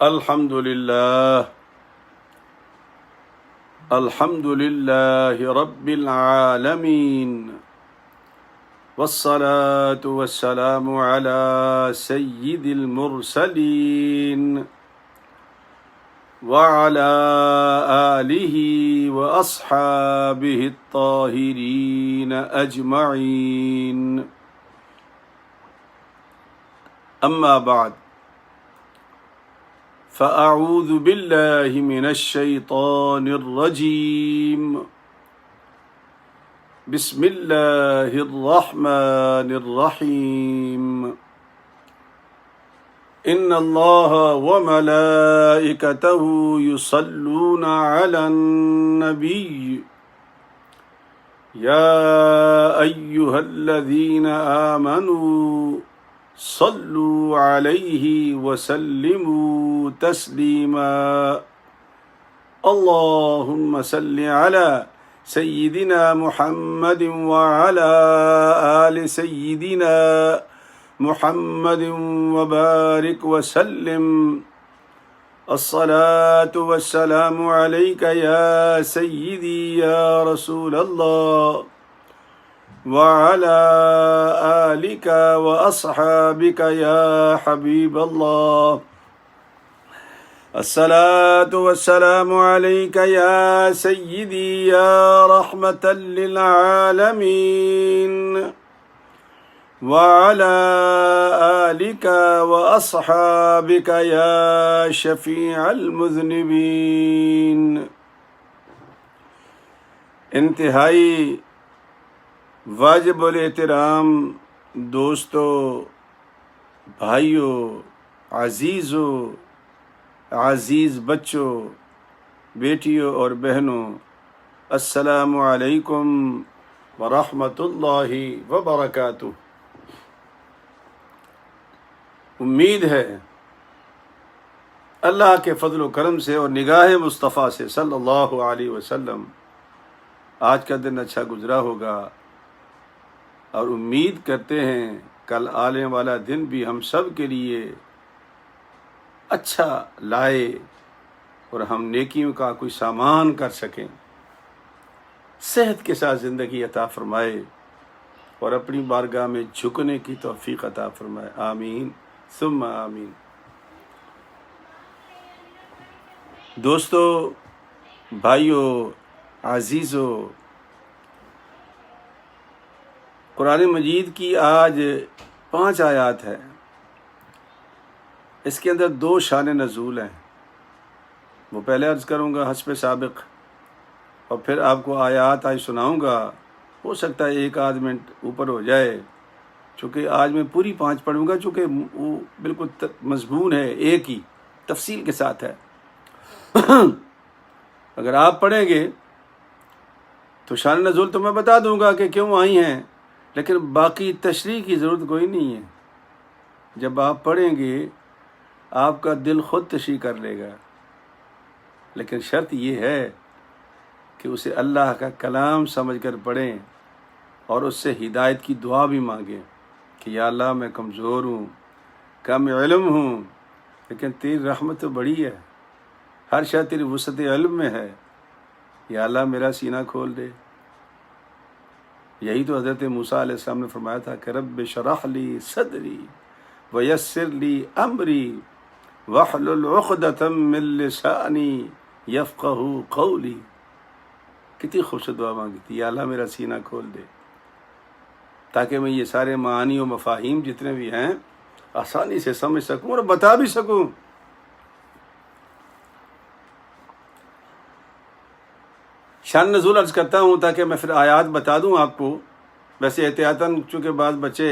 الحمد لله رب العالمين والصلاة والسلام على سيد المرسلين وعلى آله وأصحابه الطاهرين أجمعين أما بعد فأعوذ بالله من الشيطان الرجيم بسم الله الرحمن الرحيم إن الله وملائكته يصلون على النبي يا أيها الذين آمنوا صلوا عليه وسلموا تسليما اللهم صل على سيدنا محمد وعلى آل سيدنا محمد وبارك وسلم الصلاة والسلام عليك يا سيدي يا رسول الله وعلى آلك وأصحابك يا حبيب الله الصلاة والسلام عليك يا سيدي يا رحمة للعالمين وعلى آلك وأصحابك يا شفيع المذنبين. انتہائی واجب الاحترام دوستو، بھائیو، عزیزو، عزیز بچوں، بیٹیوں اور بہنوں، السلام علیکم ورحمۃ اللہ وبرکاتہ۔ امید ہے اللہ کے فضل و کرم سے اور نگاہ مصطفیٰ سے صلی اللہ علیہ وسلم آج کا دن اچھا گزرا ہوگا، اور امید کرتے ہیں کل آنے والا دن بھی ہم سب کے لیے اچھا لائے اور ہم نیکیوں کا کوئی سامان کر سکیں، صحت کے ساتھ زندگی عطا فرمائے اور اپنی بارگاہ میں جھکنے کی توفیق عطا فرمائے، آمین ثم آمین۔ دوستو، بھائیو، عزیزو، قرآن مجید کی آج 5 آیات ہے۔ اس کے اندر 2 شان نزول ہیں، وہ پہلے عرض کروں گا حسب سابق، اور پھر آپ کو آیات آج سناؤں گا۔ ہو سکتا ہے 1 منٹ اوپر ہو جائے، چونکہ آج میں پوری 5 پڑھوں گا، چونکہ وہ بالکل مضمون ہے، ایک ہی تفصیل کے ساتھ ہے۔ اگر آپ پڑھیں گے تو شان نزول تو میں بتا دوں گا کہ کیوں آئی ہیں، لیکن باقی تشریح کی ضرورت کوئی نہیں ہے۔ جب آپ پڑھیں گے آپ کا دل خود تشریح کر لے گا، لیکن شرط یہ ہے کہ اسے اللہ کا کلام سمجھ کر پڑھیں اور اس سے ہدایت کی دعا بھی مانگیں کہ یا اللہ میں کمزور ہوں، کم علم ہوں، لیکن تیری رحمت تو بڑی ہے، ہر شے تیری وسعت علم میں ہے، یا اللہ میرا سینہ کھول دے۔ یہی تو حضرت موسیٰ علیہ السلام نے فرمایا تھا کہ رب شرح لی صدری ویسر لی امری واحلل عقدۃ من لسانی یفقہوا قولی۔ کتنی خوبصورت دعا مانگی تھی، یا اللہ میرا سینہ کھول دے تاکہ میں یہ سارے معانی و مفاہیم جتنے بھی ہیں آسانی سے سمجھ سکوں اور بتا بھی سکوں۔ شان نزول عرض کرتا ہوں تاکہ میں پھر آیات بتا دوں آپ کو۔ ویسے احتیاطاً چونکہ بعض بچے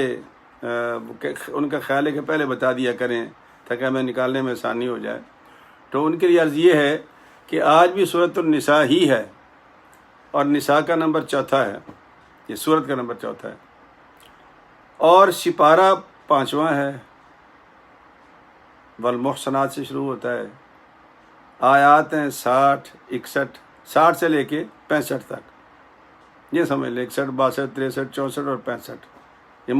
ان کا خیال ہے کہ پہلے بتا دیا کریں تاکہ ہمیں نکالنے میں آسانی ہو جائے، تو ان کے لیے عرض یہ ہے کہ آج بھی سورۃ النساء ہی ہے، اور نساء کا نمبر 4 ہے، یہ سورت کا نمبر 4 ہے، اور سپارہ 5واں ہے، والمحصنات سے شروع ہوتا ہے۔ آیات ہیں 60، 61، 60 سے لے کے 65 تک، یہ سمجھ لیں 61، 62، 63، 64 اور 65، یہ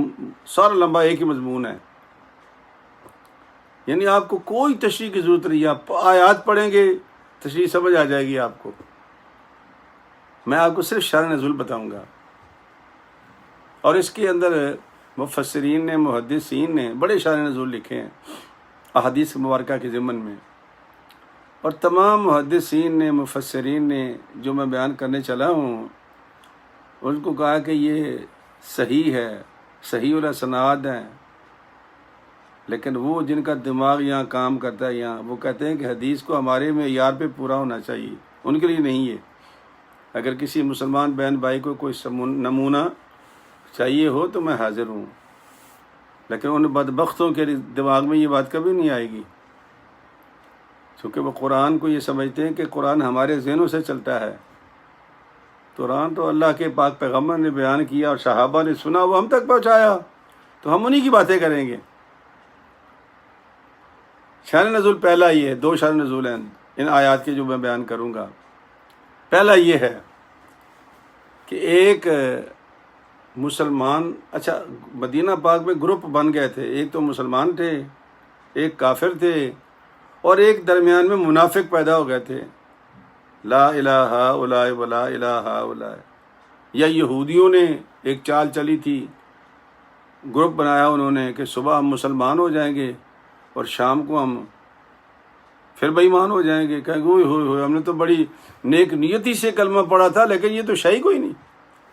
سارا لمبا ایک ہی مضمون ہے۔ یعنی آپ کو کوئی تشریح کی ضرورت نہیں ہے، آپ آیات پڑھیں گے تشریح سمجھ آ جائے گی آپ کو۔ میں آپ کو صرف شرح نزول بتاؤں گا، اور اس کے اندر مفسرین نے، محدثین نے بڑے شرح نزول لکھے ہیں احادیث مبارکہ کے ضمن میں، اور تمام محدثین نے، مفسرین نے جو میں بیان کرنے چلا ہوں ان کو کہا کہ یہ صحیح ہے، صحیح الاسناد ہیں، لیکن وہ جن کا دماغ یہاں کام کرتا ہے یہاں، وہ کہتے ہیں کہ حدیث کو ہمارے معیار پہ پورا ہونا چاہیے، ان کے لیے نہیں ہے۔ اگر کسی مسلمان بہن بھائی کو کوئی نمونہ چاہیے ہو تو میں حاضر ہوں، لیکن ان بدبختوں کے دماغ میں یہ بات کبھی نہیں آئے گی، چونکہ وہ قرآن کو یہ سمجھتے ہیں کہ قرآن ہمارے ذہنوں سے چلتا ہے۔ قرآن تو اللہ کے پاک پیغمبر نے بیان کیا اور صحابہ نے سنا، وہ ہم تک پہنچایا، تو ہم انہی کی باتیں کریں گے۔ شان نزول پہلا یہ ہے، 2 شان نزول ہیں ان آیات کے جو میں بیان کروں گا۔ پہلا یہ ہے کہ ایک مسلمان، اچھا مدینہ پاک میں گروپ بن گئے تھے، ایک تو مسلمان تھے، ایک کافر تھے، اور ایک درمیان میں منافق پیدا ہو گئے تھے، لا الہ الا ولا الہ الا۔ یا یہودیوں نے ایک چال چلی تھی، گروپ بنایا انہوں نے کہ صبح ہم مسلمان ہو جائیں گے اور شام کو ہم پھر بے ایمان ہو جائیں گے، کہیں گے ہوئے ہوئے ہوئے ہم نے تو بڑی نیک نیتی سے کلمہ پڑھا تھا، لیکن یہ تو شے کوئی نہیں۔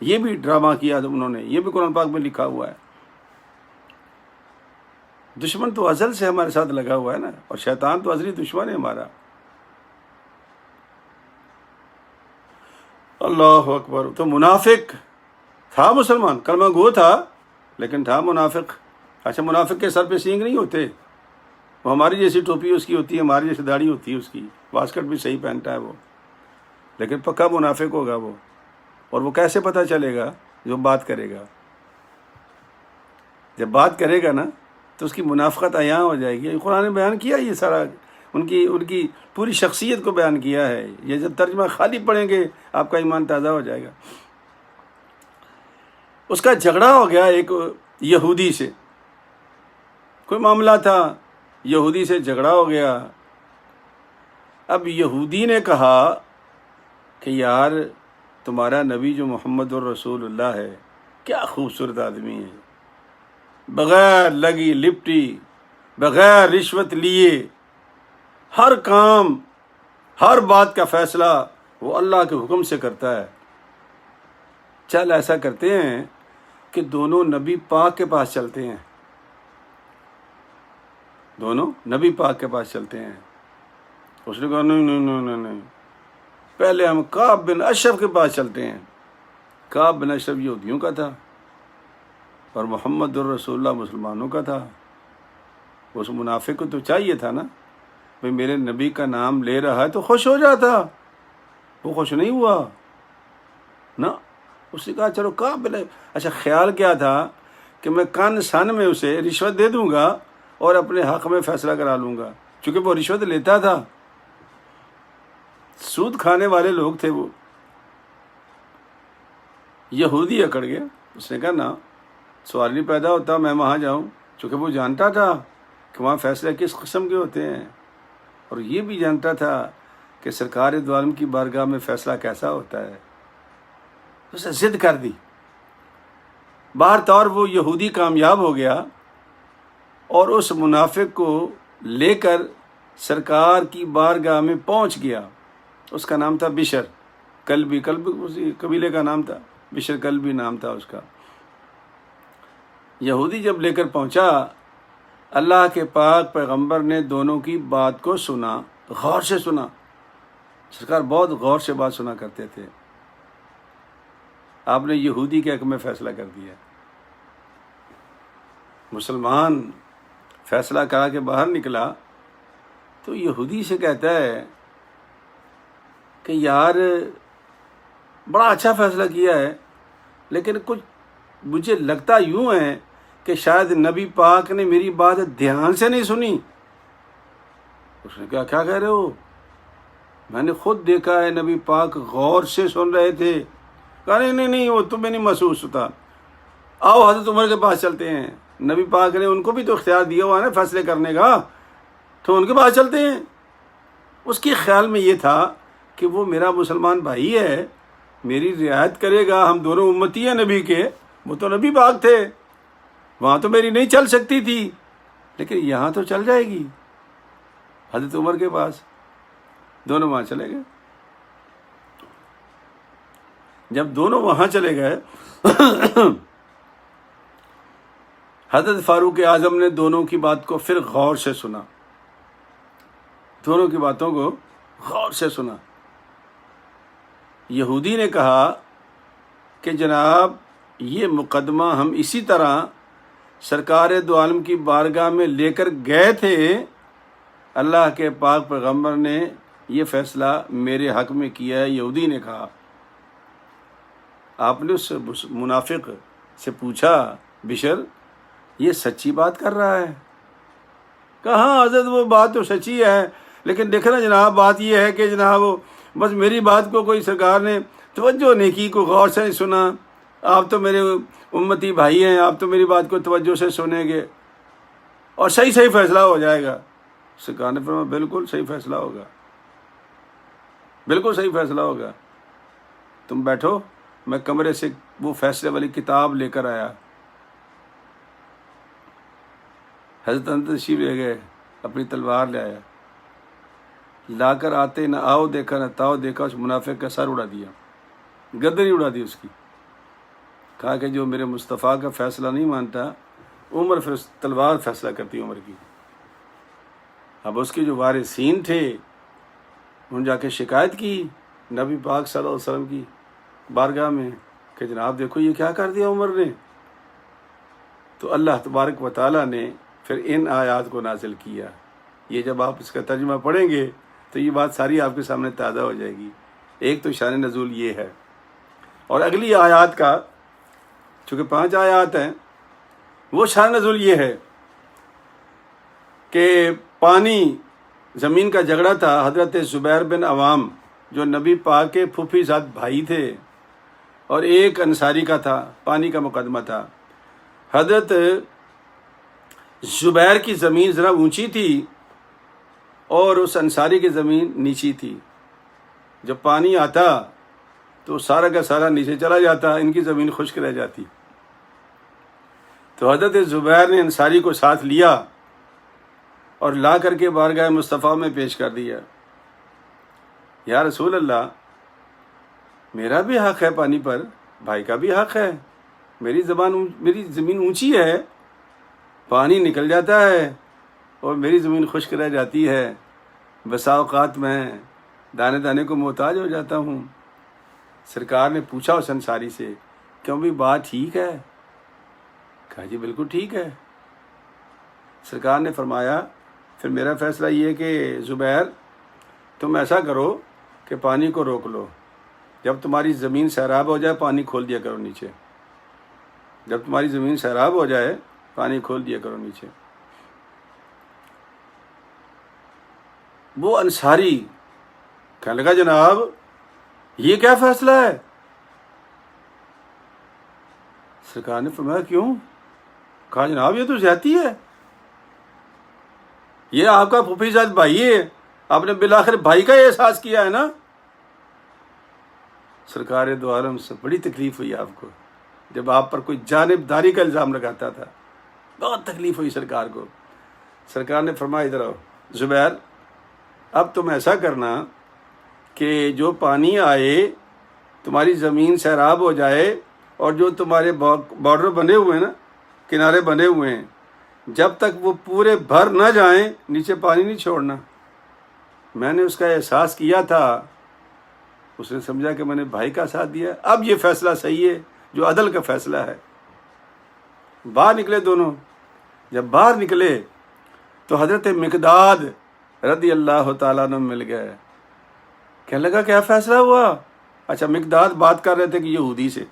یہ بھی ڈرامہ کیا تھا انہوں نے، یہ بھی قرآن پاک میں لکھا ہوا ہے۔ دشمن تو ازل سے ہمارے ساتھ لگا ہوا ہے نا، اور شیطان تو ازلی دشمن ہے ہمارا۔ اللہ اکبر۔ تو منافق تھا، مسلمان کلمہ گو تھا لیکن تھا منافق۔ اچھا منافق کے سر پہ سینگ نہیں ہوتے، وہ ہماری جیسی ٹوپی اس کی ہوتی ہے، ہماری جیسی داڑھی ہوتی ہے اس کی، واسکٹ بھی صحیح پہنتا ہے وہ، لیکن پکا منافق ہوگا وہ۔ اور وہ کیسے پتہ چلے گا؟ جو بات کرے گا، جب بات کرے گا نا تو اس کی منافقت عیاں ہو جائے گی۔ قرآن نے بیان کیا یہ سارا، ان کی پوری شخصیت کو بیان کیا ہے۔ یہ جب ترجمہ خالی پڑھیں گے آپ کا ایمان تازہ ہو جائے گا۔ اس کا جھگڑا ہو گیا ایک یہودی سے، کوئی معاملہ تھا، یہودی سے جھگڑا ہو گیا۔ اب یہودی نے کہا کہ یار تمہارا نبی جو محمد الرسول اللہ ہے کیا خوبصورت آدمی ہے، بغیر لگی لپٹی، بغیر رشوت لیے ہر کام، ہر بات کا فیصلہ وہ اللہ کے حکم سے کرتا ہے۔ چل ایسا کرتے ہیں کہ دونوں نبی پاک کے پاس چلتے ہیں، دونوں نبی پاک کے پاس چلتے ہیں۔ اس نے کہا نہیں نہیں نہیں نہیں، پہلے ہم کعب بن اشرف کے پاس چلتے ہیں۔ کعب بن اشرف یہودیوں کا تھا اور محمد الرسول اللہ مسلمانوں کا تھا۔ اس منافق کو تو چاہیے تھا نا بھئی میرے نبی کا نام لے رہا ہے تو خوش ہو جاتا، وہ خوش نہیں ہوا نا۔ اس نے کہا چلو کعب بن، اچھا خیال کیا تھا کہ میں کان سن میں اسے رشوت دے دوں گا اور اپنے حق میں فیصلہ کرا لوں گا، چونکہ وہ رشوت لیتا تھا، سود کھانے والے لوگ تھے وہ۔ یہودی اکڑ گیا، اس نے کہا نا سوال نہیں پیدا ہوتا میں وہاں جاؤں، چونکہ وہ جانتا تھا کہ وہاں فیصلے کس قسم کے ہوتے ہیں، اور یہ بھی جانتا تھا کہ سرکار دو عالم کی بارگاہ میں فیصلہ کیسا ہوتا ہے۔ اس نے ضد کر دی، بہر طور وہ یہودی کامیاب ہو گیا اور اس منافق کو لے کر سرکار کی بارگاہ میں پہنچ گیا۔ اس کا نام تھا بشر کلبی، اسی قبیلے کا نام تھا، بشر کلبی نام تھا اس کا۔ یہودی جب لے کر پہنچا، اللہ کے پاک پیغمبر نے دونوں کی بات کو سنا، غور سے سنا۔ سرکار بہت غور سے بات سنا کرتے تھے۔ آپ نے یہودی کے حق میں فیصلہ کر دیا۔ مسلمان فیصلہ کرا کے باہر نکلا تو یہودی سے کہتا ہے کہ یار بڑا اچھا فیصلہ کیا ہے، لیکن کچھ مجھے لگتا یوں ہے کہ شاید نبی پاک نے میری بات دھیان سے نہیں سنی۔ اس نے کہا کیا کہہ رہے ہو؟ میں نے خود دیکھا ہے نبی پاک غور سے سن رہے تھے۔ کہا نہیں نہیں وہ تمہیں نہیں محسوس ہوتا، آؤ حضرت عمر کے پاس چلتے ہیں، نبی پاک نے ان کو بھی تو اختیار دیا ہوا ہے نا فیصلے کرنے کا، تو ان کے پاس چلتے ہیں۔ اس کے خیال میں یہ تھا کہ وہ میرا مسلمان بھائی ہے، میری رعایت کرے گا، ہم دونوں امتی ہیں نبی کے، وہ تو نبی پاک تھے، وہاں تو میری نہیں چل سکتی تھی، لیکن یہاں تو چل جائے گی۔ حضرت عمر کے پاس دونوں وہاں چلے گئے۔ جب دونوں وہاں چلے گئے حضرت فاروق اعظم نے دونوں کی بات کو پھر غور سے سنا، دونوں کی باتوں کو غور سے سنا۔ یہودی نے کہا کہ جناب یہ مقدمہ ہم اسی طرح سرکار دو عالم کی بارگاہ میں لے کر گئے تھے، اللہ کے پاک پیغمبر نے یہ فیصلہ میرے حق میں کیا ہے۔ یہودی نے کہا۔ آپ نے اس منافق سے پوچھا، بشر یہ سچی بات کر رہا ہے؟ کہاں حضرت وہ بات تو سچی ہے، لیکن دیکھنا جناب بات یہ ہے کہ جناب بس میری بات کو کوئی سرکار نے توجہ نہیں کی، کوئی غور سے نہیں سنا۔ آپ تو میرے امتی بھائی ہیں، آپ تو میری بات کو توجہ سے سنیں گے اور صحیح فیصلہ ہو جائے گا۔ سرکار نے فرمایا بالکل صحیح فیصلہ ہوگا، بالکل صحیح فیصلہ ہوگا، تم بیٹھو، میں کمرے سے وہ فیصلے والی کتاب لے کر آیا۔ حضرت اندر تشریف لے گئے، اپنی تلوار لے آیا، لا کر آتے نہ آؤ دیکھا نہ تاؤ دیکھا، اس منافق کا سر اڑا دیا، گردن ہی اڑا دی اس کی۔ کہا کہ جو میرے مصطفیٰ کا فیصلہ نہیں مانتا، عمر پھر تلوار فیصلہ کرتی عمر کی۔ اب اس کے جو وارثین تھے انہوں نے جا کے شکایت کی نبی پاک صلی اللہ علیہ وسلم کی بارگاہ میں کہ جناب دیکھو یہ کیا کر دیا عمر نے۔ تو اللہ تبارک و تعالیٰ نے پھر ان آیات کو نازل کیا۔ یہ جب آپ اس کا ترجمہ پڑھیں گے تو یہ بات ساری آپ کے سامنے تازہ ہو جائے گی۔ ایک تو شان نزول یہ ہے، اور اگلی آیات کا چونکہ 5 آیات ہیں، وہ شان نزول یہ ہے کہ پانی زمین کا جھگڑا تھا۔ حضرت زبیر بن عوام جو نبی پاک کے پھوپھی زاد بھائی تھے اور ایک انصاری کا تھا، پانی کا مقدمہ تھا۔ حضرت زبیر کی زمین ذرا اونچی تھی اور اس انصاری کی زمین نیچی تھی۔ جب پانی آتا تو سارا کا سارا نیچے چلا جاتا، ان کی زمین خشک رہ جاتی۔ تو حضرت زبیر نے انصاری کو ساتھ لیا اور لا کر کے بارگاہ مصطفیٰ میں پیش کر دیا، یا رسول اللہ میرا بھی حق ہے پانی پر، بھائی کا بھی حق ہے، میری زمین اونچی ہے، پانی نکل جاتا ہے اور میری زمین خشک رہ جاتی ہے، بسا اوقات میں دانے دانے کو محتاج ہو جاتا ہوں۔ سرکار نے پوچھا اس انصاری سے کیوں بھی بات ٹھیک ہے؟ کہا جی بالکل ٹھیک ہے۔ سرکار نے فرمایا پھر میرا فیصلہ یہ ہے کہ زبیر تم ایسا کرو کہ پانی کو روک لو، جب تمہاری زمین سیراب ہو جائے پانی کھول دیا کرو نیچے، جب تمہاری زمین سیراب ہو جائے پانی کھول دیا کرو نیچے۔ وہ انصاری کہنے لگا جناب یہ کیا فیصلہ ہے؟ سرکار نے فرمایا کیوں؟ کہا جناب یہ تو زیادتی ہے، یہ آپ کا پھوپھی زاد بھائی ہے، آپ نے بالآخر بھائی کا احساس کیا ہے نا۔ سرکار دو عالم سے بڑی تکلیف ہوئی آپ کو جب آپ پر کوئی جانبداری کا الزام لگاتا تھا، بہت تکلیف ہوئی سرکار کو۔ سرکار نے فرمایا ادھر آؤ زبیر، اب تم ایسا کرنا کہ جو پانی آئے تمہاری زمین سیراب ہو جائے اور جو تمہارے بارڈر بنے ہوئے ہیں نا، کنارے بنے ہوئے ہیں، جب تک وہ پورے بھر نہ جائیں نیچے پانی نہیں چھوڑنا۔ میں نے اس کا احساس کیا تھا، اس نے سمجھا کہ میں نے بھائی کا ساتھ دیا، اب یہ فیصلہ صحیح ہے جو عدل کا فیصلہ ہے۔ باہر نکلے دونوں، جب باہر نکلے تو حضرت مقداد رضی اللہ تعالیٰ عنہ مل گئے۔ کہنے لگا کیا فیصلہ ہوا؟ اچھا مقداد بات کر رہے تھے کہ یہودی سے،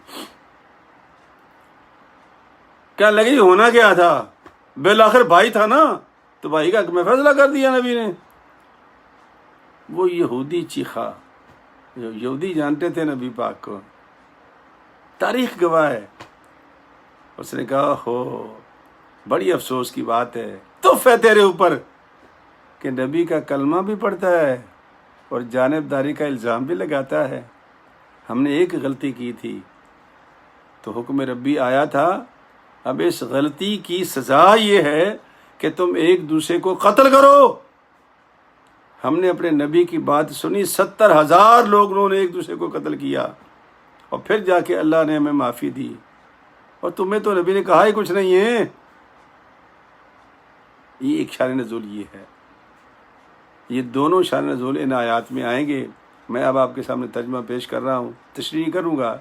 کہنے لگے یہ ہونا کیا تھا؟ بالآخر بھائی تھا نا، تو بھائی کا میں فیصلہ کر دیا نبی نے۔ وہ یہودی چیخا، یہودی جانتے تھے نبی پاک کو، تاریخ گواہ ہے۔ اس نے کہا ہو بڑی افسوس کی بات ہے، تحفہ تیرے اوپر کہ نبی کا کلمہ بھی پڑھتا ہے اور جانبداری کا الزام بھی لگاتا ہے۔ ہم نے ایک غلطی کی تھی تو حکم ربی آیا تھا، اب اس غلطی کی سزا یہ ہے کہ تم ایک دوسرے کو قتل کرو۔ ہم نے اپنے نبی کی بات سنی، 70,000 لوگوں نے ایک دوسرے کو قتل کیا، اور پھر جا کے اللہ نے ہمیں معافی دی، اور تمہیں تو نبی نے کہا ہی کچھ نہیں ہے۔ یہ ایک شان نزول یہ ہے، یہ دونوں شان نزول ان آیات میں آئیں گے۔ میں اب آپ کے سامنے ترجمہ پیش کر رہا ہوں، تشریح کروں گا،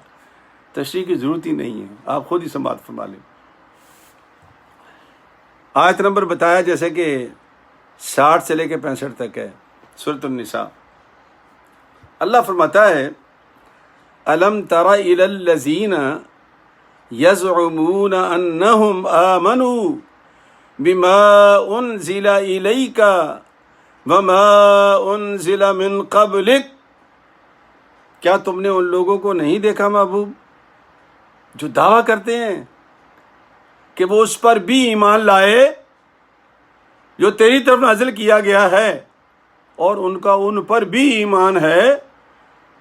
تشریح کی ضرورت ہی نہیں ہے، آپ خود ہی سماعت فرما لیں۔ آیت نمبر بتایا جیسے کہ 60 سے لے کے 65 تک ہے، سورۃ النساء۔ اللہ فرماتا ہے، الم تر الی الذین یزعمون انہم آمنوا بما انزل الیک وما انزل من قبلک، کیا تم نے ان لوگوں کو نہیں دیکھا محبوب جو دعویٰ کرتے ہیں کہ وہ اس پر بھی ایمان لائے جو تیری طرف نازل کیا گیا ہے، اور ان کا ان پر بھی ایمان ہے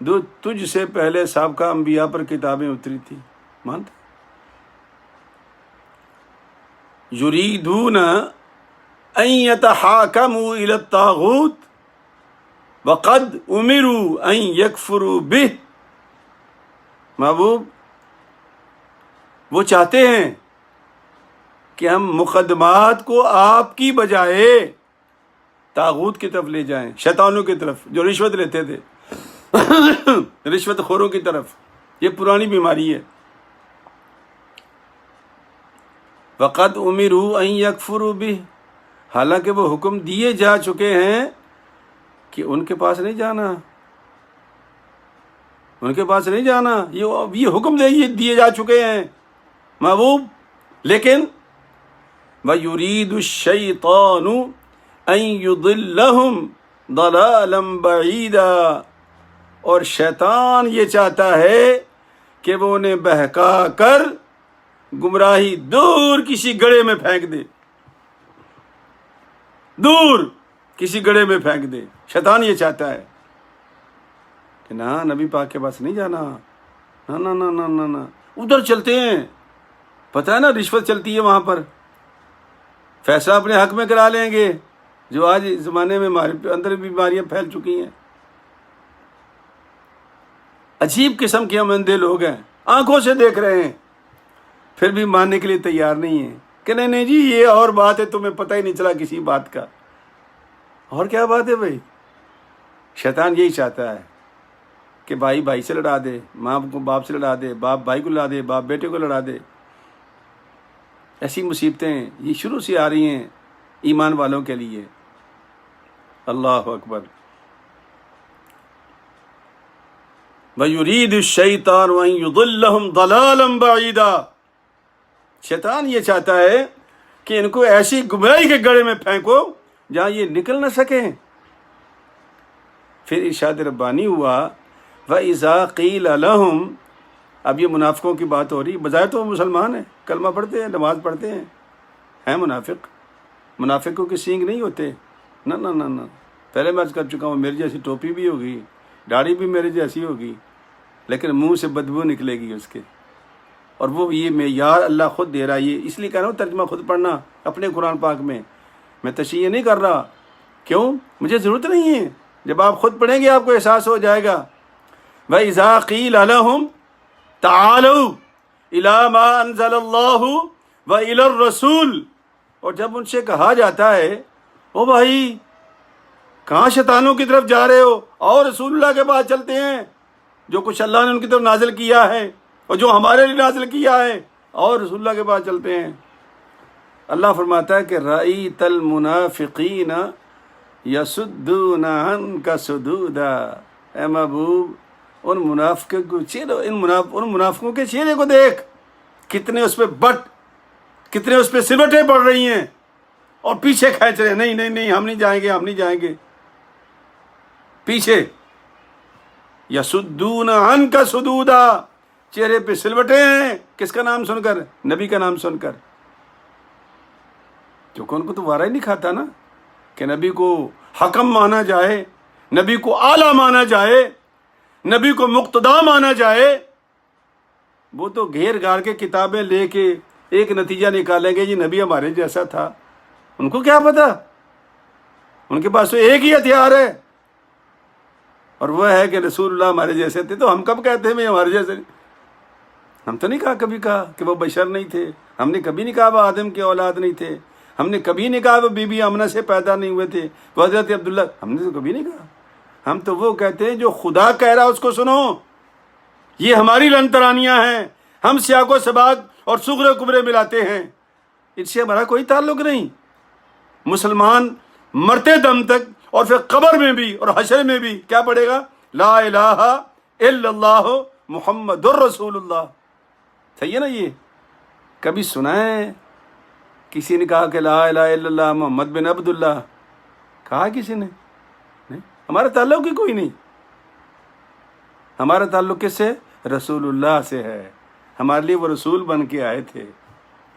جو تجھ سے پہلے سابقہ انبیاء پر کتابیں اتری تھی۔ مانتے یریدون ان یتحاکموا الی الطاغوت وقد امروا ان یکفروا بہ، محبوب وہ چاہتے ہیں کہ ہم مقدمات کو آپ کی بجائے طاغوت کی طرف لے جائیں، شیطانوں کی طرف جو رشوت لیتے تھے، رشوت خوروں کی طرف۔ یہ پرانی بیماری ہے۔ وقد امروا ان یکفروا بہ، حالانکہ وہ حکم دیے جا چکے ہیں کہ ان کے پاس نہیں جانا، ان کے پاس نہیں جانا، یہ حکم دیے جا چکے ہیں محبوب۔ لیکن وَيُرِيدُ الشَّيْطَانُ أَن يُضِلَّهُمْ ضَلَالًا بَعِيدًا، اور شیطان یہ چاہتا ہے کہ وہ انہیں بہکا کر گمراہی دور کسی گڑھے میں پھینک دے، دور کسی گڑھے میں پھینک دے۔ شیطان یہ چاہتا ہے کہ نہ نبی پاک کے پاس نہیں جانا، نہ نہ نہ نہ نہ، ادھر چلتے ہیں، پتہ ہے نا رشوت چلتی ہے وہاں پر، فیصلہ اپنے حق میں کرا لیں گے، جو آج زمانے میں ہمارے اندر بیماریاں پھیل چکی ہیں۔ عجیب قسم کے ہم اندھے لوگ ہیں، آنکھوں سے دیکھ رہے ہیں پھر بھی ماننے کے لیے تیار نہیں ہیں کہ نہیں نہیں جی یہ اور بات ہے، تمہیں پتہ ہی نہیں چلا کسی بات کا۔ اور کیا بات ہے بھائی؟ شیطان یہی چاہتا ہے کہ بھائی بھائی سے لڑا دے، ماں کو باپ سے لڑا دے، باپ بھائی کو لڑا دے، باپ بیٹے کو لڑا دے۔ ایسی مصیبتیں یہ شروع سے آ رہی ہیں ایمان والوں کے لیے۔ اللہ اکبر۔ وَيُرِيدُ الشَّيْطَانُ أَن يُضِلَّهُمْ ضَلَالًا بَعِيدًا، شیطان یہ چاہتا ہے کہ ان کو ایسی گمراہی کے گڑھے میں پھینکو جہاں یہ نکل نہ سکیں۔ پھر ارشاد ربانی ہوا، وَإِذَا قِيلَ لَهُمْ، اب یہ منافقوں کی بات ہو رہی، بظاہر تو وہ مسلمان ہیں، کلمہ پڑھتے ہیں، نماز پڑھتے ہیں منافق، منافقوں کے سینگ نہیں ہوتے، نہ نہ نہ نہ، پہلے میں عرض کر چکا ہوں، میری جیسی ٹوپی بھی ہوگی، داڑھی بھی میرے جیسی ہوگی، لیکن منہ سے بدبو نکلے گی اس کے، اور وہ یہ معیار اللہ خود دے رہا ہے۔ یہ اس لیے کہہ رہا ہوں ترجمہ خود پڑھنا اپنے قرآن پاک میں تشریح نہیں کر رہا، کیوں؟ مجھے ضرورت نہیں ہے، جب آپ خود پڑھیں گے آپ کو احساس ہو جائے گا۔ وَإِذَا قِيلَ لَهُمْ تعالوا الى ما انزل اللہ والى الرسول، اور جب ان سے کہا جاتا ہے او بھائی کہاں شیطانوں کی طرف جا رہے ہو، اور رسول اللہ کے پاس چلتے ہیں، جو کچھ اللہ نے ان کی طرف نازل کیا ہے اور جو ہمارے لیے نازل کیا ہے، اور رسول اللہ کے پاس چلتے ہیں۔ اللہ فرماتا ہے کہ رأیت المنافقین یصدون عنک صدودا، اے محبوب ان منافقوں کو چہرے، ان منافقوں کے چہرے کو دیکھ، کتنے اس پہ کتنے اس پہ سلوٹیں پڑ رہی ہیں اور پیچھے کھینچ رہے ہیں، نہیں نہیں نہیں ہم نہیں جائیں گے، ہم نہیں جائیں گے، پیچھے۔ یصدون عنک صدودا، چہرے پہ سلوٹیں ہیں، کس کا نام سن کر؟ نبی کا نام سن کر۔ کیونکہ ان کو تو وارہ ہی نہیں کھاتا نا کہ نبی کو حکم مانا جائے، نبی کو اعلیٰ مانا جائے، نبی کو مقتدا مانا جائے، وہ تو گھیر گھار کے کتابیں لے کے ایک نتیجہ نکالیں گے جی نبی ہمارے جیسا تھا۔ ان کو کیا پتا؟ ان کے پاس تو ایک ہی ہتھیار ہے، اور وہ ہے کہ رسول اللہ ہمارے جیسے تھے۔ تو ہم کب کہتے ہیں بھائی ہمارے جیسے؟ ہم تو نہیں کبھی کہا کہ وہ بشر نہیں تھے، ہم نے کبھی نہیں کہا وہ آدم کے اولاد نہیں تھے، ہم نے کبھی نہیں کہا وہ بی بی آمنہ سے پیدا نہیں ہوئے تھے، وہ حضرت عبداللہ، ہم نے تو کبھی نہیں کہا۔ ہم تو وہ کہتے ہیں جو خدا کہہ رہا اس کو سنو، یہ ہماری لن ترانیاں ہیں، ہم سیاق و سباق اور صغرے کبرے ملاتے ہیں، ان سے ہمارا کوئی تعلق نہیں۔ مسلمان مرتے دم تک اور پھر قبر میں بھی اور حشر میں بھی کیا پڑھے گا؟ لا الہ الا اللہ محمد الرسول اللہ۔ صحیح ہے نا؟ یہ کبھی سنا ہے کسی نے کہا کہ لا الہ الا اللہ محمد بن عبداللہ؟ کہا کسی نے؟ نہیں، ہمارا تعلق ہی کوئی نہیں۔ ہمارا تعلق کس سے؟ رسول اللہ سے ہے۔ ہمارے لیے وہ رسول بن کے آئے تھے۔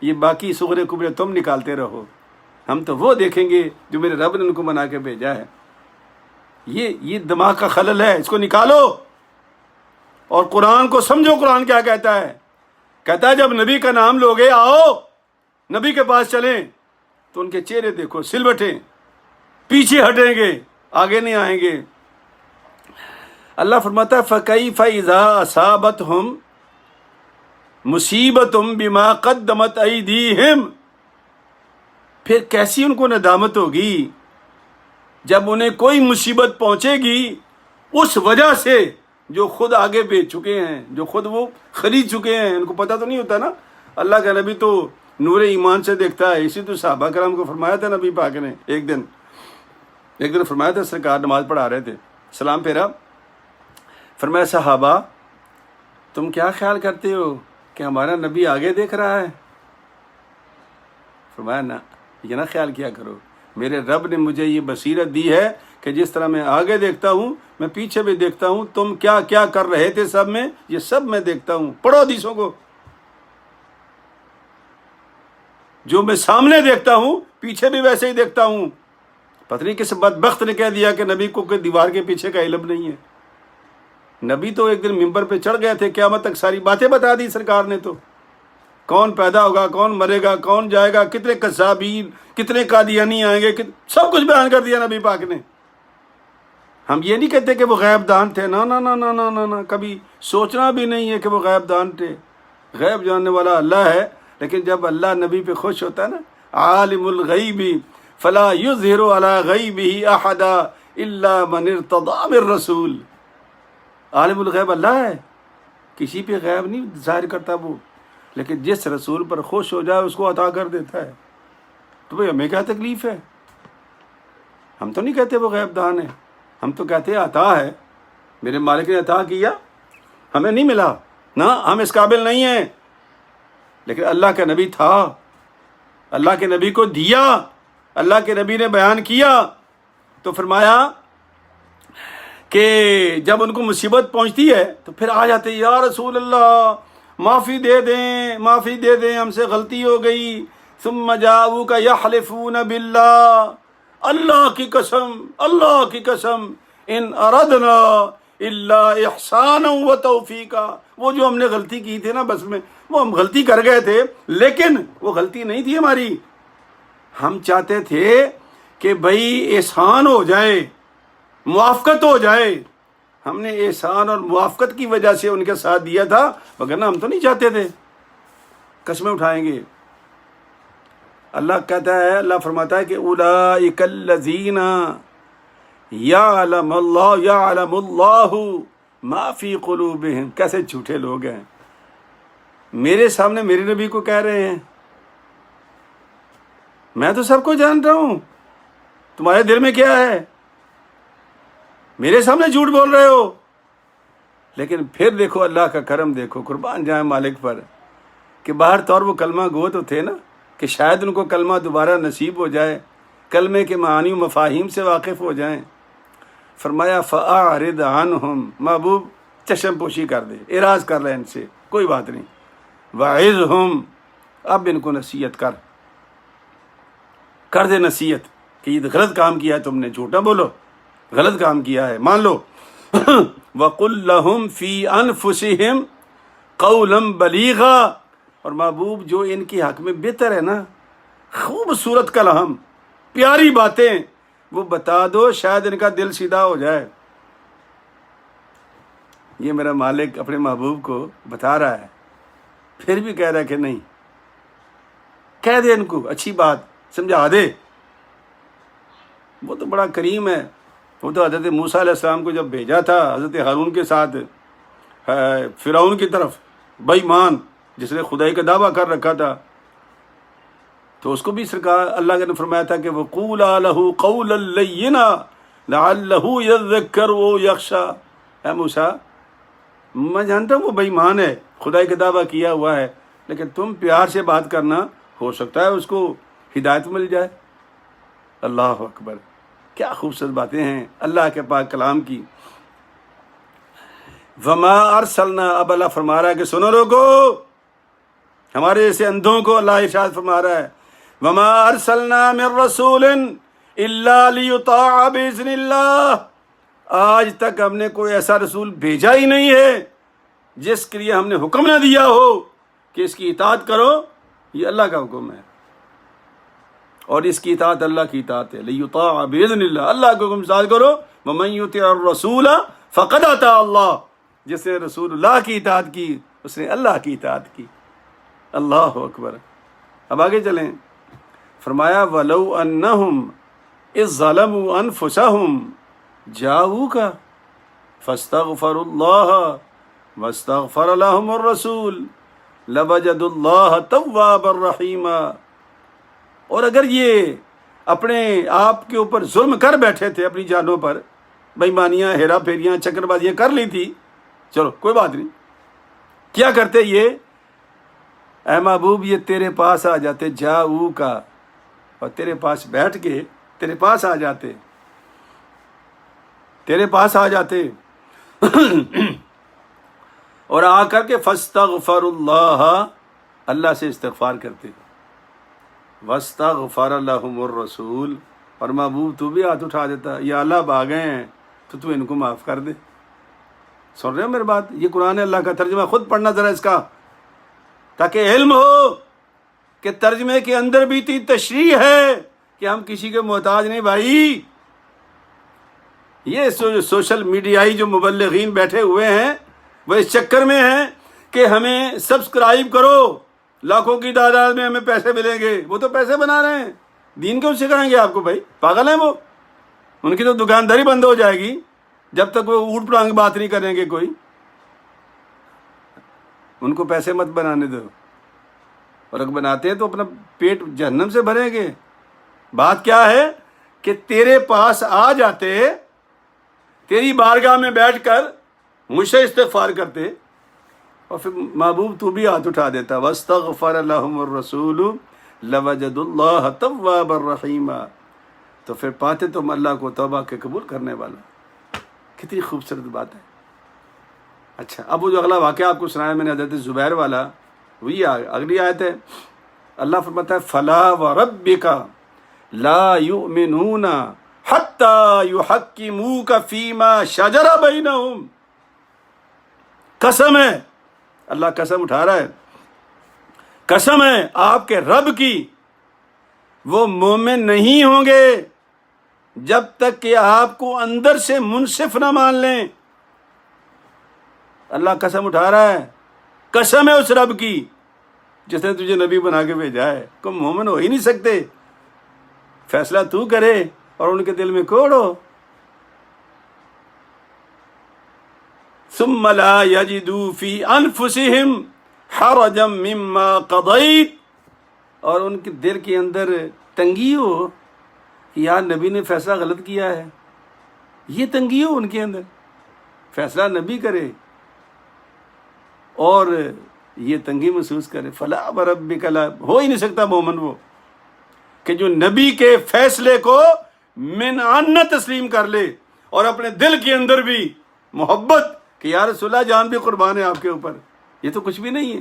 یہ باقی صغرے کبرے تم نکالتے رہو، ہم تو وہ دیکھیں گے جو میرے رب نے ان کو بنا کے بھیجا ہے۔ یہ دماغ کا خلل ہے، اس کو نکالو اور قرآن کو سمجھو۔ قرآن کیا کہتا ہے؟ کہتا ہے جب نبی کا نام لوگے، آؤ نبی کے پاس چلیں، تو ان کے چہرے دیکھو سلوٹیں، پیچھے ہٹیں گے، آگے نہیں آئیں گے۔ اللہ فرماتا ہے فَكَيْفَ إِذَا أَصَابَتْهُمْ مُصِيبَةٌ بِمَا قَدَّمَتْ أَيْدِيهِمْ، پھر کیسی ان کو ندامت ہوگی جب انہیں کوئی مصیبت پہنچے گی اس وجہ سے جو خود آگے بیچ چکے ہیں، جو خود وہ خرید چکے ہیں۔ ان کو پتہ تو نہیں ہوتا نا، اللہ کا نبی تو نور ایمان سے دیکھتا ہے۔ اسی تو صحابہ کرام کو فرمایا تھا نبی پاک نے، ایک دن فرمایا تھا، سرکار نماز پڑھا رہے تھے، سلام پھیرا، فرمایا صحابہ تم کیا خیال کرتے ہو کہ ہمارا نبی آگے دیکھ رہا ہے؟ فرمایا نہ، یہ نہ خیال کیا کرو، میرے رب نے مجھے یہ بصیرت دی ہے کہ جس طرح میں آگے دیکھتا ہوں میں پیچھے بھی دیکھتا ہوں، تم کیا کیا کر رہے تھے سب میں، یہ سب میں دیکھتا ہوں۔ پڑھو حدیثوں کو، جو میں سامنے دیکھتا ہوں پیچھے بھی ویسے ہی دیکھتا ہوں۔ پتہ نہیں کس بدبخت نے کہہ دیا کہ نبی کو کوئی دیوار کے پیچھے کا علم نہیں ہے۔ نبی تو ایک دن ممبر پہ چڑھ گئے تھے، قیامت تک ساری باتیں بتا دی سرکار نے، تو کون پیدا ہوگا، کون مرے گا، کون جائے گا، کتنے قذابین، کتنے قادیانی آئیں گے، سب کچھ بیان کر دیا نبی پاک نے۔ ہم یہ نہیں کہتے کہ وہ غیب دان تھے، نہ نہ نہ نہ نہ نہ، کبھی سوچنا بھی نہیں ہے کہ وہ غیب دان تھے۔ غیب جاننے والا اللہ ہے، لیکن جب اللہ نبی پہ خوش ہوتا ہے نا، عالم الغیب فلا یظہر علی غیبہ احدا الا من ارتضی من رسول۔ عالم الغیب اللہ ہے، کسی پہ غیب نہیں ظاہر کرتا وہ، لیکن جس رسول پر خوش ہو جائے اس کو عطا کر دیتا ہے۔ تو بھئی ہمیں کیا تکلیف ہے؟ ہم تو نہیں کہتے وہ غیب دان ہے، ہم تو کہتے ہیں عطا ہے، میرے مالک نے عطا کیا، ہمیں نہیں ملا، نہ ہم اس قابل نہیں ہیں، لیکن اللہ کا نبی تھا، اللہ کے نبی کو دیا، اللہ کے نبی نے بیان کیا۔ تو فرمایا کہ جب ان کو مصیبت پہنچتی ہے تو پھر آ جاتے، یا رسول اللہ معافی دے دیں، معافی دے دیں، ہم سے غلطی ہو گئی۔ ثم جاؤک یحلفون باللہ، اللہ کی قسم، اللہ کی قسم، ان اردنا الا احسانا و توفیقا، وہ جو ہم نے غلطی کی تھی نا، بس میں وہ ہم غلطی کر گئے تھے، لیکن وہ غلطی نہیں تھی ہماری، ہم چاہتے تھے کہ بھائی احسان ہو جائے، موافقت ہو جائے، ہم نے احسان اور موافقت کی وجہ سے ان کے ساتھ دیا تھا، وگرنہ ہم تو نہیں چاہتے تھے۔ قسمیں اٹھائیں گے۔ اللہ کہتا ہے، اللہ فرماتا ہے کہ اولئک الذین یعلم اللہ ما فی قلوبہم۔ کیسے جھوٹے لوگ ہیں، میرے سامنے میرے نبی کو کہہ رہے ہیں میں تو سب کو جانتا ہوں، تمہارے دل میں کیا ہے، میرے سامنے جھوٹ بول رہے ہو۔ لیکن پھر دیکھو اللہ کا کرم، دیکھو قربان جائیں مالک پر، کہ باہر طور وہ کلمہ گو تو تھے نا، کہ شاید ان کو کلمہ دوبارہ نصیب ہو جائے، کلمے کے معانی و مفاہیم سے واقف ہو جائیں۔ فرمایا فَأَعْرِضْ عَنْهُمْ، محبوب چشم پوشی کر دے، اعراض کر لے ان سے، کوئی بات نہیں۔ وَعِظْهُمْ، اب ان کو نصیحت کر دے نصیحت، کہ یہ غلط کام کیا ہے تم نے، جھوٹا بولو، غلط کام کیا ہے، مان لو. وَقُلْ لَهُمْ فِي أَنفُسِهِمْ قَوْلًا بَلِيغًا، اور محبوب جو ان کے حق میں بہتر ہے نا، خوبصورت کلام، پیاری باتیں وہ بتا دو، شاید ان کا دل سیدھا ہو جائے. یہ میرا مالک اپنے محبوب کو بتا رہا ہے، پھر بھی کہہ رہا ہے کہ نہیں، کہہ دے ان کو اچھی بات، سمجھا دے. وہ تو بڑا کریم ہے. وہ تو حضرت موسیٰ علیہ السلام کو جب بھیجا تھا حضرت ہارون کے ساتھ فرعون کی طرف، بے ایمان جس نے خدائی کا دعویٰ کر رکھا تھا، تو اس کو بھی سرکار اللہ نے فرمایا تھا کہ وَقُولَا لَهُ قَوْلًا لَيِّنًا لَعَلَّهُ يَذَّكَّرُ أَوْ يَخْشَىٰ. اے موسیٰ، میں جانتا ہوں وہ بے ایمان ہے، خدائی کا دعویٰ کیا ہوا ہے، لیکن تم پیار سے بات کرنا، ہو سکتا ہے اس کو ہدایت مل جائے. اللہ اکبر، کیا خوبصورت باتیں ہیں اللہ کے پاک کلام کی. وما ارسلنا، اب اللہ فرما رہا ہے کہ سنو لوگو، ہمارے جیسے اندھوں کو اللہ ارشاد فرما رہا ہے، وما ارسلنا من رسول الا لیطاع باذن اللہ. آج تک ہم نے کوئی ایسا رسول بھیجا ہی نہیں ہے جس کے لیے ہم نے حکم نہ دیا ہو کہ اس کی اطاعت کرو. یہ اللہ کا حکم ہے، اور اس کی اطاعت اللہ کی اطاعت ہے. لیطاع باذن اللہ، اللہ کو حکم اطاعت کرو. ومن یطع الرسول فقد اطاع اللہ، جس نے رسول اللہ کی اطاعت کی اس نے اللہ کی اطاعت کی. اللہ اکبر. اب آگے چلیں. فرمایا وَلَوْ أَنَّهُمْ إِذْ ظَلَمُوا أَنفُسَهُمْ جَاءُوكَ فَاسْتَغْفَرُوا اللَّهَ وَاسْتَغْفَرَ لَهُمُ الرَّسُولُ لَوَجَدُوا اللَّهَ تَوَّابًا رَحِيمًا. اور اگر یہ اپنے آپ کے اوپر ظلم کر بیٹھے تھے، اپنی جانوں پر بےایمانیاں، ہیرا پھیریاں، چکر بازیاں کر لی تھی، چلو کوئی بات نہیں، کیا کرتے یہ؟ اے محبوب یہ تیرے پاس آ جاتے، جاؤ کا، اور تیرے پاس بیٹھ کے تیرے پاس آ جاتے، تیرے پاس آ جاتے اور آ کر کے فاستغفر اللہ، اللہ سے استغفار کرتے. واستغفر لهم الرسول، اور محبوب تو بھی ہاتھ اٹھا دیتا، یا اللہ اب آ گئے ہیں تو ان کو معاف کر دے. سن رہے ہو میری بات؟ یہ قرآن ہے، اللہ کا ترجمہ خود پڑھنا ذرا اس کا، تاکہ علم ہو کہ ترجمے کے اندر بھی اتنی تشریح ہے کہ ہم کسی کے محتاج نہیں بھائی. یہ سوشل میڈیائی جو مبلغین بیٹھے ہوئے ہیں وہ اس چکر میں ہیں کہ ہمیں سبسکرائب کرو، لاکھوں کی تعداد میں ہمیں پیسے ملیں گے. وہ تو پیسے بنا رہے ہیں، دین کیوں سکھائیں گے آپ کو بھائی؟ پاگل ہیں وہ. ان کی تو دکانداری بند ہو جائے گی جب تک وہ اوٹ پڑانگ بات نہیں کریں گے کوئی. ان کو پیسے مت بنانے دو، اور اگر بناتے ہیں تو اپنا پیٹ جہنم سے بھریں گے. بات کیا ہے کہ تیرے پاس آ جاتے، تیری بارگاہ میں بیٹھ کر مجھ سے استغفار کرتے، اور پھر محبوب تو بھی ہاتھ اٹھا دیتا. واستغفر لهم الرسول لوجدوا الله توابا رحیما. تو پھر پاتے تم اللہ کو توبہ کے قبول کرنے والا. کتنی خوبصورت بات ہے. اچھا، اب وہ جو اگلا واقعہ آپ کو سنایا میں نے حضرت زبیر والا، وہی اگلی آیت ہے. اللہ فرماتا ہے فلا وربک لا یؤمنون حتی یحکموک فیما شجر بینہم. قسم ہے، اللہ قسم اٹھا رہا ہے، قسم ہے آپ کے رب کی، وہ مومن نہیں ہوں گے جب تک کہ آپ کو اندر سے منصف نہ مان لیں. اللہ قسم اٹھا رہا ہے، قسم ہے اس رب کی جس نے تجھے نبی بنا کے بھیجا ہے. تم مومن ہو ہی نہیں سکتے، فیصلہ تو کرے اور ان کے دل میں کوڑو. ثم لا یجدوا فی انفسہم حرجا مما قضیت، اور ان کے دل کے اندر تنگی ہو کہ یار نبی نے فیصلہ غلط کیا ہے. یہ تنگی ہو ان کے اندر، فیصلہ نبی کرے اور یہ تنگی محسوس کرے. فلا وربک لا، ہو ہی نہیں سکتا مومن وہ کہ جو نبی کے فیصلے کو منعن تسلیم کر لے اور اپنے دل کے اندر بھی محبت کہ یا رسول اللہ جان بھی قربان ہے آپ کے اوپر. یہ تو کچھ بھی نہیں ہے.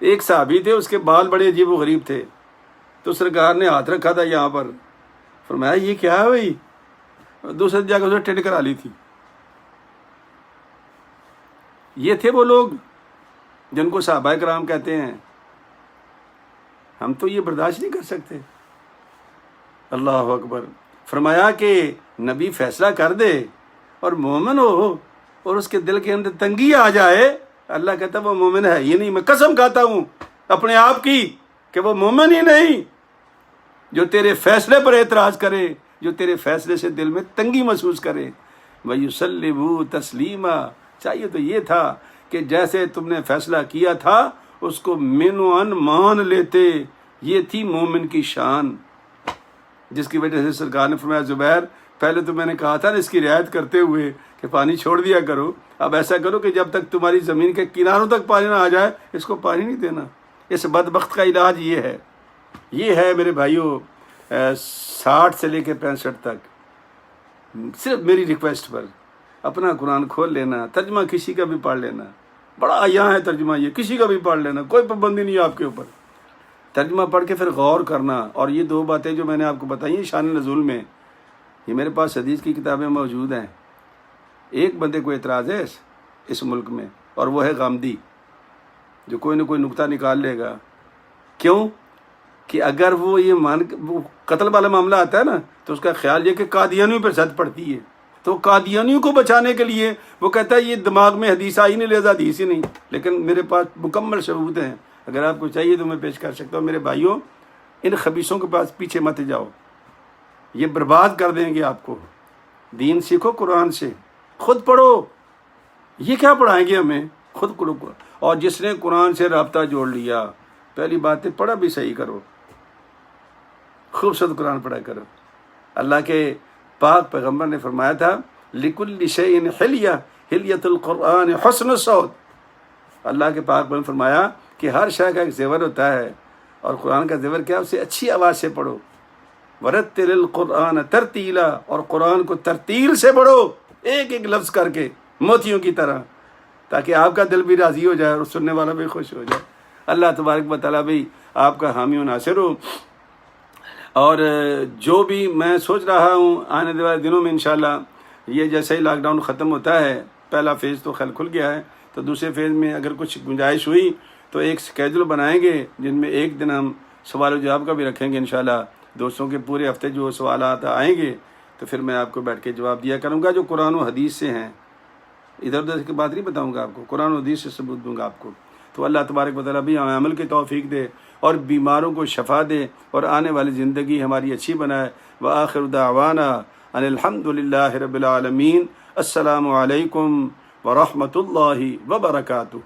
ایک صحابی تھے، اس کے بال بڑے عجیب و غریب تھے، تو سرکار نے ہاتھ رکھا تھا یہاں پر فرمایا یہ کیا ہے بھائی؟ دوسرے جا کے اسے ٹھنڈ کرا لی تھی۔ یہ تھے وہ لوگ جن کو صحابہ کرام کہتے ہیں۔ ہم تو یہ برداشت نہیں کر سکتے۔ اللہ اکبر۔ فرمایا کہ نبی فیصلہ کر دے اور مومن ہو اور اس کے دل کے اندر تنگی آ جائے، اللہ کہتا وہ مومن ہے یہ نہیں۔ میں قسم کھاتا ہوں اپنے آپ کی کہ وہ مومن ہی نہیں جو تیرے فیصلے پر اعتراض کرے، جو تیرے فیصلے سے دل میں تنگی محسوس کرے۔ وَيُسَلِّمُوا تَسْلِيمًا۔ چاہیے تو یہ تھا کہ جیسے تم نے فیصلہ کیا تھا اس کو من و ان مان لیتے۔ یہ تھی مومن کی شان، جس کی وجہ سے سرکار نے فرمایا زبیر پہلے تو میں نے کہا تھا نا اس کی رعایت کرتے ہوئے کہ پانی چھوڑ دیا کرو، اب ایسا کرو کہ جب تک تمہاری زمین کے کناروں تک پانی نہ آ جائے اس کو پانی نہیں دینا۔ اس بدبخت کا علاج یہ ہے میرے بھائیوں، 60 سے لے کے 65 تک صرف میری ریکویسٹ پر اپنا قرآن کھول لینا، ترجمہ کسی کا بھی پڑھ لینا، بڑا عیاں ہے ترجمہ، یہ کسی کا بھی پڑھ لینا، کوئی پابندی نہیں ہے آپ کے اوپر۔ ترجمہ پڑھ کے پھر غور کرنا۔ اور یہ 2 باتیں جو میں نے آپ کو بتائی ہیں شان نزول میں، یہ میرے پاس حدیث کی کتابیں موجود ہیں۔ ایک بندے کو اعتراض ہے اس ملک میں، اور وہ ہے غامدی، جو کوئی نہ کوئی نکتہ نکال لے گا۔ کیوں کہ اگر وہ وہ قتل والا معاملہ آتا ہے نا تو اس کا خیال یہ کہ قادیانیوں پر زد پڑتی ہے، تو قادیانیوں کو بچانے کے لیے وہ کہتا ہے یہ دماغ میں حدیث آئی نہیں لہذا حدیث ہی نہیں۔ لیکن میرے پاس مکمل ثبوت ہیں، اگر آپ کو چاہیے تو میں پیش کر سکتا ہوں۔ میرے بھائیوں ان خبیثوں کے پاس پیچھے مت جاؤ، یہ برباد کر دیں گے آپ کو۔ دین سیکھو قرآن سے، خود پڑھو۔ یہ کیا پڑھائیں گے ہمیں؟ خود پڑھو۔ اور جس نے قرآن سے رابطہ جوڑ لیا، پہلی بات ہے پڑھا بھی صحیح کرو، خوبصورت قرآن پڑھا کرو۔ اللہ کے پاک پیغمبر نے فرمایا تھا لِكُلِّ شَيْءٍ حِلْيَةٌ حِلْيَةُ الْقُرْآنِ حُسْنُ الصَّوْتِ۔ اللہ کے پاک پیغمبر نے فرمایا کہ ہر شے کا ایک زیور ہوتا ہے، اور قرآن کا زیور کیا؟ اسے اچھی آواز سے پڑھو۔ وَرَتِّلِ الْقُرْآنَ تَرْتِيلًا، اور قرآن کو ترتیل سے پڑھو، ایک ایک لفظ کر کے موتیوں کی طرح، تاکہ آپ کا دل بھی راضی ہو جائے اور سننے والا بھی خوش ہو جائے۔ اللہ تبارک و تعالیٰ بھی آپ کا حامی و ناصر ہو۔ اور جو بھی میں سوچ رہا ہوں آنے والے دنوں میں انشاءاللہ، یہ جیسے ہی لاک ڈاؤن ختم ہوتا ہے، پہلا فیز تو خیر کھل گیا ہے، تو دوسرے فیز میں اگر کچھ گنجائش ہوئی تو ایک سکیجول بنائیں گے جن میں ایک دن ہم سوال و جواب کا بھی رکھیں گے انشاءاللہ۔ دوستوں کے پورے ہفتے جو سوالات آئیں گے تو پھر میں آپ کو بیٹھ کے جواب دیا کروں گا جو قرآن و حدیث سے ہیں، ادھر ادھر کی بات نہیں بتاؤں گا آپ کو، قرآن و حدیث سے ثبوت دوں گا آپ کو۔ تو اللہ تبارک و تعالیٰ بھی ہمیں عمل کی توفیق دے اور بیماروں کو شفا دے اور آنے والی زندگی ہماری اچھی بنائے۔ وآخر دعوانا ان الحمد للہ رب العالمین۔ السلام علیکم ورحمۃ اللہ وبرکاتہ۔